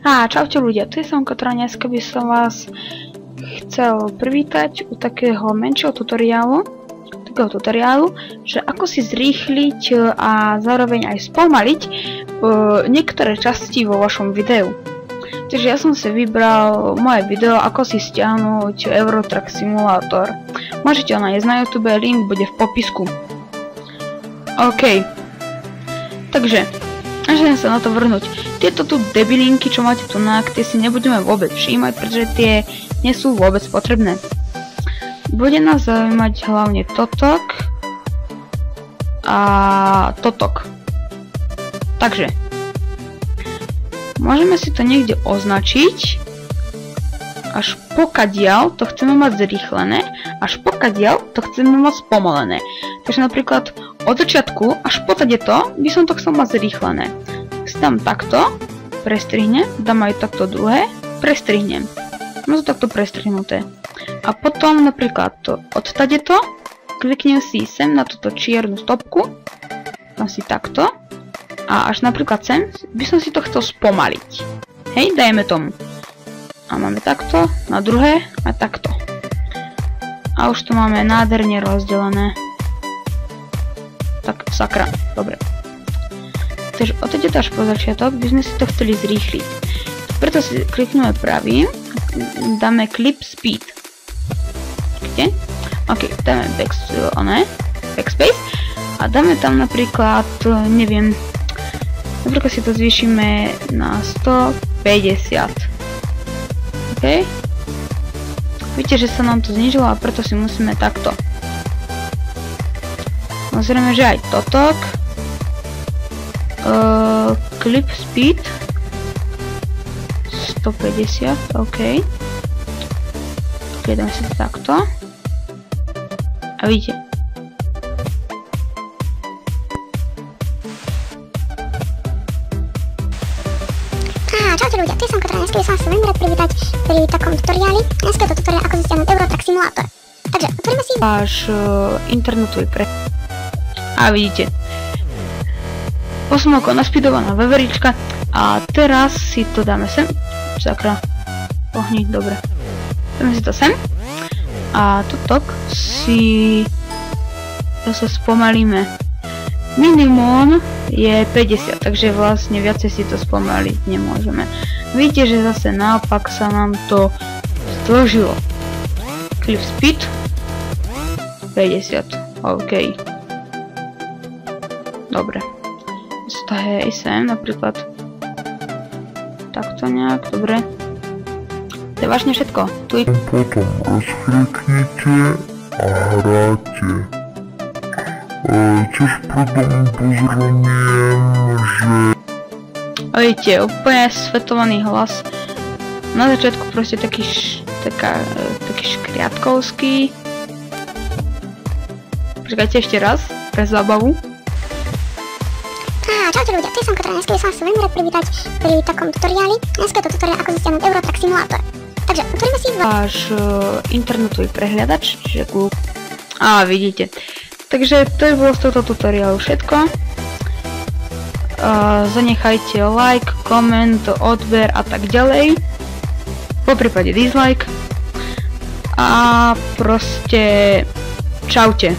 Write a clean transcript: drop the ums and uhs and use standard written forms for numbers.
Čaute ľudia, tu je Samko, ktorá dneska by som vás chcel privítať u takého menšieho tutoriálu, že ako si zrýchliť a zároveň aj spomaliť niektoré časti vo vašom videu. Takže ja som si vybral moje video, ako si stiahnuť Euro Truck Simulator. Môžete ho nájsť na YouTube, link bude v popisku. OK. Takže, môžeme sa na to vrhnúť. Tieto tu debilinky, čo máte tu na, tie si nebudeme vôbec všímať, pretože tie nie sú vôbec potrebné. Bude nás zaujímať hlavne totok a totok. Takže, môžeme si to niekde označiť, až pokadiaľ to chceme mať zrýchlené, až pokadiaľ to chceme mať spomalené. Takže napríklad od začiatku až po to by som to chcel mať zrýchlené. Dám takto, prestrihnem, dám aj takto druhé, prestrihnem. Mám to takto prestrihnuté. A potom napríklad od tadeto kliknem si sem na túto čiernu stopku, dám si takto a až napríklad sem by som si to chcel spomaliť. Hej, dajme tomu. A máme takto, na druhé a takto. A už to máme nádherne rozdelené. Tak, sakra, dobre. Takže odtedy až po začiatok by sme si to chceli zrýchliť. Preto si klikneme pravým, dáme Clip Speed. Kde? OK, dáme Backspace a dáme tam napríklad, neviem, napríklad si to zvýšime na 150. OK? Vidíte, že sa nám to znížilo a preto si musíme takto. Samozrejme, že aj totok. Clip Speed 150, OK. OK, dáme si to takto. A vidíte. Čaute ľudia, tu je Samko, ktorá dneska by som vás veľmi rád privítať pri takom tutoriáli. Dneska je to tutoriál, ako si stiahnuť Euro Truck Simulator. Takže, otvoríme si váš internetový a vidíte. Osmoko naspidovaná veverička a teraz si to dáme sem. Sakra, ohni, dobre. Dáme si to sem a totok si zase spomalíme. Minimum je 50, takže vlastne viacej si to spomaliť nemôžeme. Vidíte, že zase naopak sa nám to zdĺžilo. Clip Speed 50, OK. Dobre. Hej, sem napríklad takto nejak, dobre. To je vážne všetko. Tu potom rozkliknite a hráte. Tiež pridám upozorniem, že... Vidíte, úplne svetovaný hlas. Na začiatku proste taký škriatkovský. Počkajte ešte raz, pre zábavu. Čaute ľudia, tu je Samko, ktorá dneska by som vás veľmi rád privítať pri takom tutoriáli. Dneska je to tutoriál, ako si stiahnuť Euro Truck Simulator. Takže, otvoríme si váš internetový prehliadač, čiže Google. A vidíte. Takže to je bolo z tohto tutoriálu všetko. Zanechajte like, koment, odber a tak ďalej. Po prípade dislike. A proste čaute.